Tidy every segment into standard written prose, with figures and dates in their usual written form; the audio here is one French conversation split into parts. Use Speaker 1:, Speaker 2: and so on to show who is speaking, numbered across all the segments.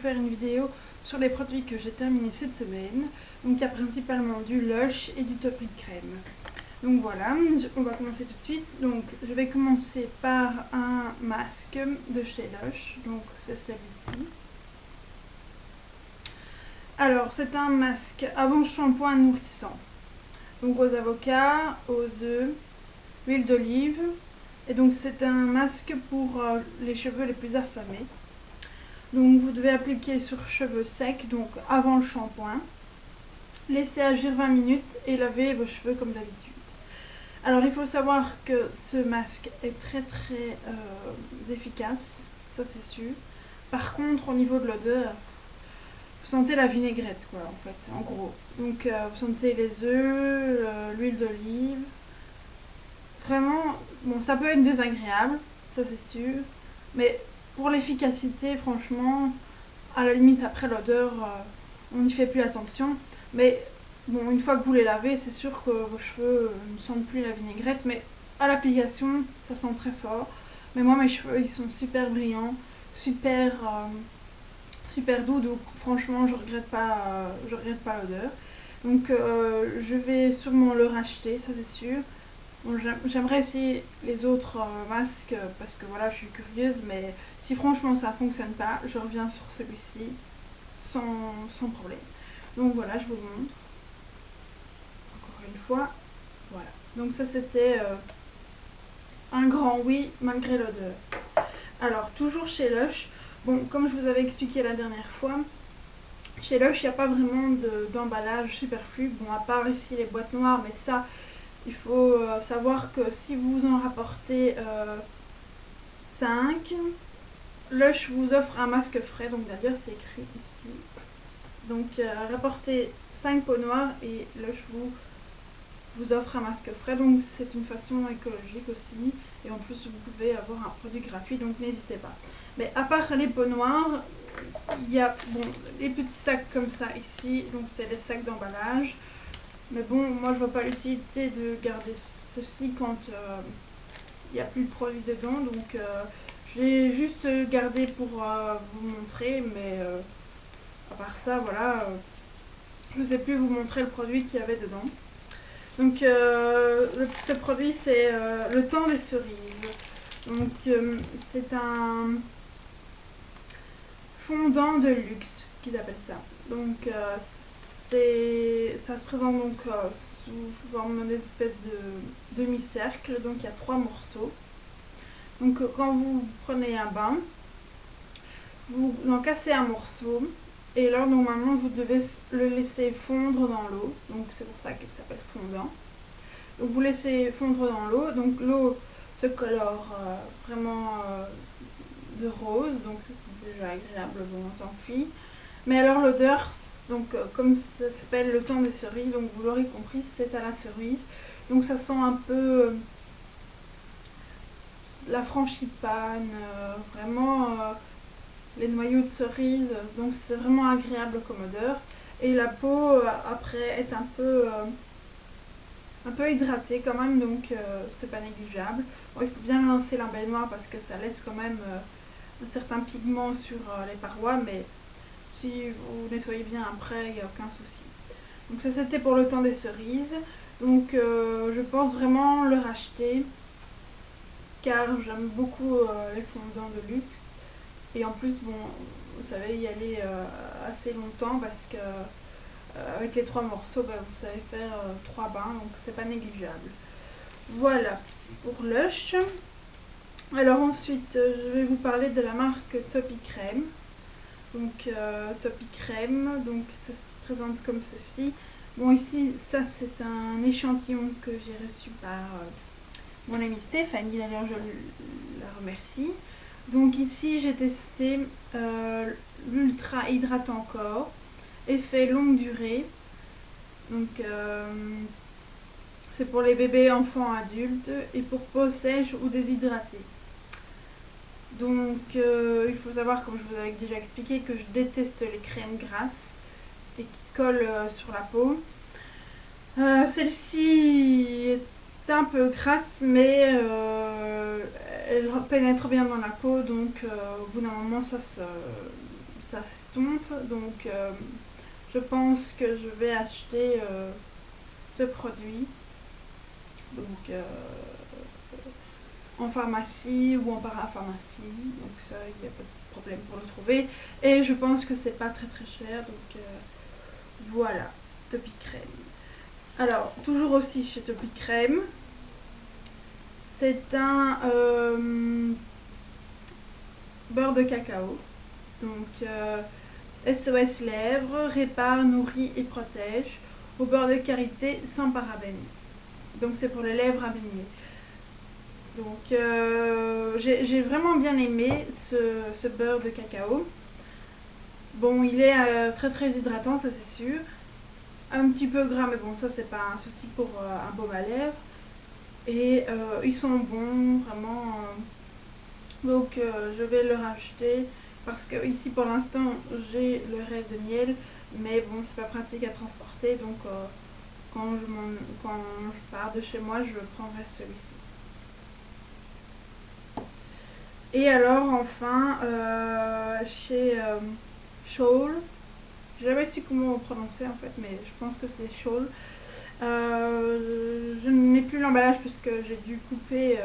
Speaker 1: faire une vidéo sur les produits que j'ai terminés cette semaine. Donc il y a principalement du Lush et du Topic Crème. Donc voilà, on va commencer tout de suite. Donc je vais commencer par un masque de chez Lush, donc c'est celui-ci. Alors c'est un masque avant shampoing nourrissant. Donc aux avocats, aux œufs, huile d'olive. Et donc c'est un masque pour les cheveux les plus affamés. Donc vous devez appliquer sur cheveux secs, donc avant le shampoing. Laissez agir 20 minutes et lavez vos cheveux comme d'habitude. Alors il faut savoir que ce masque est très efficace, ça c'est sûr. Par contre au niveau de l'odeur, vous sentez la vinaigrette quoi en fait, en gros. Donc vous sentez les œufs, l'huile d'olive. Vraiment, bon ça peut être désagréable, ça c'est sûr. Mais pour l'efficacité, franchement, à la limite après l'odeur, on n'y fait plus attention. Mais bon, une fois que vous les lavez, c'est sûr que vos cheveux ne sentent plus la vinaigrette. Mais à l'application, ça sent très fort. Mais moi, mes cheveux, ils sont super brillants, super doux. Donc franchement, je regrette pas l'odeur. Donc je vais sûrement le racheter, ça c'est sûr. Bon, j'aimerais essayer les autres masques parce que voilà, je suis curieuse, mais si franchement ça fonctionne pas, je reviens sur celui-ci sans problème. Donc voilà, je vous le montre. Encore une fois, voilà. Donc ça c'était un grand oui malgré l'odeur. Alors toujours chez Lush, bon comme je vous avais expliqué la dernière fois, chez Lush il n'y a pas vraiment d'emballage superflu, bon à part ici les boîtes noires, mais ça il faut savoir que si vous en rapportez 5, Lush vous offre un masque frais, donc d'ailleurs c'est écrit ici. Donc rapportez 5 pots noirs et Lush vous offre un masque frais, donc c'est une façon écologique aussi. Et en plus vous pouvez avoir un produit gratuit, donc n'hésitez pas. Mais à part les pots noirs, il y a les petits sacs comme ça ici, donc c'est les sacs d'emballage. Mais bon, moi je vois pas l'utilité de garder ceci quand il n'y a plus de produits dedans. Donc je l'ai juste gardé pour vous montrer. Mais à part ça, voilà, je ne sais plus vous montrer le produit qu'il y avait dedans. Donc ce produit c'est le temps des cerises. Donc c'est un fondant de luxe qu'ils appellent ça. Donc ça se présente donc sous forme d'une espèce de demi-cercle, donc il y a 3 morceaux. Donc quand vous prenez un bain, vous en cassez un morceau et là normalement vous devez le laisser fondre dans l'eau, donc c'est pour ça qu'il s'appelle fondant. Donc vous laissez fondre dans l'eau, donc l'eau se colore vraiment de rose, donc ça c'est déjà agréable, bon on s'enfuit. Mais alors l'odeur, donc comme ça s'appelle le temps des cerises, donc vous l'aurez compris, c'est à la cerise. Donc ça sent un peu la frangipane, vraiment les noyaux de cerise. Donc c'est vraiment agréable comme odeur. Et la peau après est un peu hydratée quand même, donc c'est pas négligeable. Bon, il faut bien rincer la baignoire parce que ça laisse quand même un certain pigment sur les parois, mais si vous nettoyez bien après, il n'y a aucun souci. Donc ça c'était pour le temps des cerises. Donc je pense vraiment le racheter car j'aime beaucoup les fondants de luxe. Et en plus, bon, vous savez y aller assez longtemps parce que avec les 3 morceaux, vous savez faire 3 bains, donc c'est pas négligeable. Voilà pour Lush. Alors ensuite, je vais vous parler de la marque Topic Crème. Donc Topic Crème, donc ça se présente comme ceci. Bon ici, ça c'est un échantillon que j'ai reçu par mon amie Stéphanie, d'ailleurs je la remercie. Donc ici j'ai testé l'Ultra Hydratant Corps, effet longue durée. Donc c'est pour les bébés, enfants, adultes et pour peau sèche ou déshydratée. Donc il faut savoir, comme je vous avais déjà expliqué, que je déteste les crèmes grasses et qui collent sur la peau. Celle-ci est un peu grasse, mais elle pénètre bien dans la peau, donc au bout d'un moment ça ça s'estompe. Donc je pense que je vais acheter ce produit. Donc en pharmacie ou en parapharmacie. Donc ça, il n'y a pas de problème pour le trouver. Et je pense que c'est pas très très cher. Donc voilà, Topicrème. Alors, toujours aussi chez Topicrème, c'est un beurre de cacao. Donc, SOS Lèvres, répare, nourrit et protège au beurre de karité sans parabènes. Donc, c'est pour les lèvres abîmées. Donc, j'ai vraiment bien aimé ce beurre de cacao. Bon, il est très très hydratant, ça c'est sûr. Un petit peu gras, mais bon, ça c'est pas un souci pour un baume à lèvres. Et ils sont bons, vraiment. Donc je vais le racheter parce que ici pour l'instant j'ai le rêve de miel, mais bon, c'est pas pratique à transporter, donc quand je pars de chez moi, je prendrai celui-ci. Et alors enfin, chez Scholl, j'ai jamais su comment on prononçait en fait, mais je pense que c'est Scholl. Je n'ai plus l'emballage puisque j'ai dû couper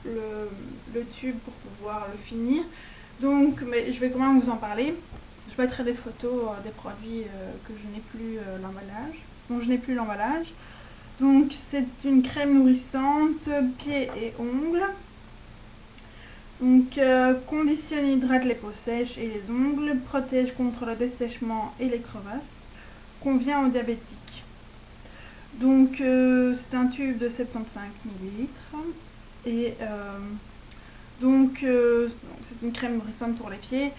Speaker 1: le tube pour pouvoir le finir. Donc, mais je vais quand même vous en parler. Je mettrai des photos des produits que je n'ai plus l'emballage, dont je n'ai plus l'emballage. Donc, c'est une crème nourrissante pieds et ongles. Donc, conditionne, hydrate les peaux sèches et les ongles, protège contre le dessèchement et les crevasses, convient aux diabétiques. Donc, c'est un tube de 75 ml. Et donc, c'est une crème nourrissante pour les pieds.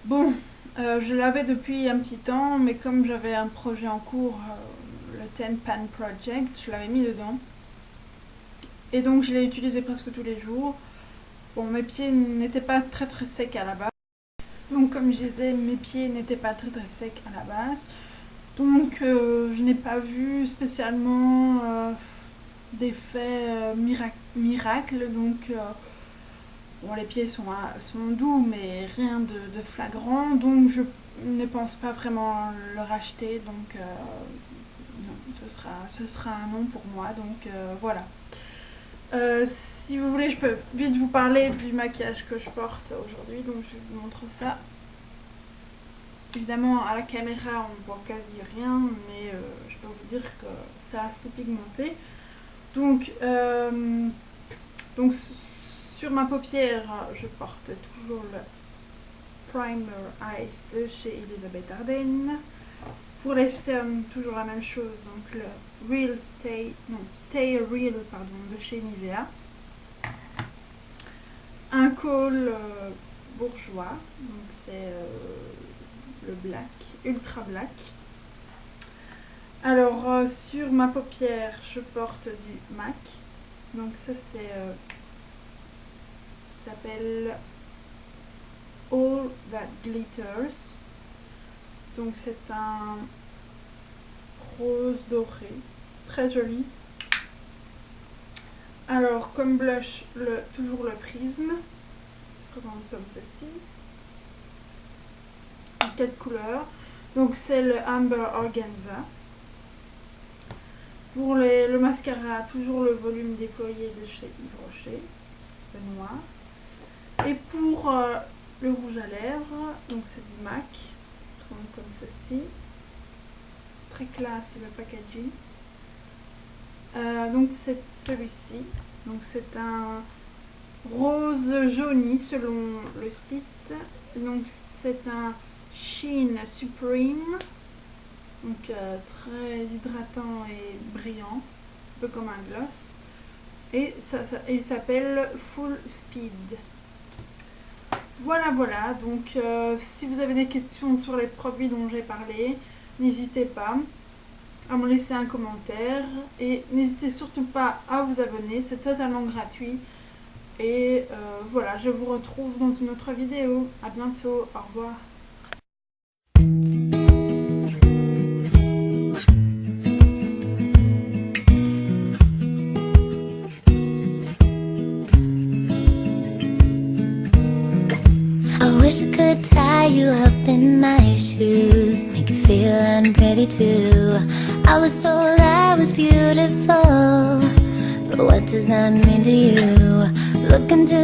Speaker 1: Bon, je l'avais depuis un petit temps, mais comme j'avais un projet en cours, le 10 Pan Project, je l'avais mis dedans. Et donc, je l'ai utilisé presque tous les jours. Bon, mes pieds n'étaient pas très très secs à la base. Donc, comme je disais, mes pieds n'étaient pas très très secs à la base. Donc, je n'ai pas vu spécialement d'effet miracle. Donc, bon, les pieds sont doux, mais rien de flagrant. Donc, je ne pense pas vraiment le racheter. Donc, non, ce sera un non pour moi. Donc, voilà. Si vous voulez, je peux vite vous parler du maquillage que je porte aujourd'hui. Donc, je vous montre ça. Évidemment, à la caméra, on ne voit quasi rien, mais je peux vous dire que c'est assez pigmenté. Donc sur ma paupière, je porte toujours le Primer Eyes de chez Elisabeth Arden. Pour les cernes, toujours la même chose, donc le Stay Real de chez Nivea. Un col bourgeois, donc c'est le black, ultra black. Alors sur ma paupière, je porte du MAC. Donc ça c'est ça s'appelle All That Glitters. Donc c'est un rose doré, très joli. Alors comme blush, toujours le Prisme. Il se présente comme ceci. 4 couleurs. Donc c'est le Amber Organza. Pour le mascara, toujours le volume déployé de chez Yves Rocher, le noir. Et pour le rouge à lèvres, donc c'est du MAC. Il se présente comme ceci. Très classe le packaging. Donc c'est celui-ci. Donc c'est un rose jauni selon le site. Donc c'est un Sheen Supreme. Donc très hydratant et brillant, un peu comme un gloss. Et il s'appelle Full Speed. Voilà, donc si vous avez des questions sur les produits dont j'ai parlé, n'hésitez pas à me laisser un commentaire. Et n'hésitez surtout pas à vous abonner, c'est totalement gratuit. Et voilà, je vous retrouve dans une autre vidéo. À bientôt, au revoir.
Speaker 2: I wish I could tell tie you up in my shoes, make you feel I'm pretty too. I was told I was beautiful, but what does that mean to you? Look into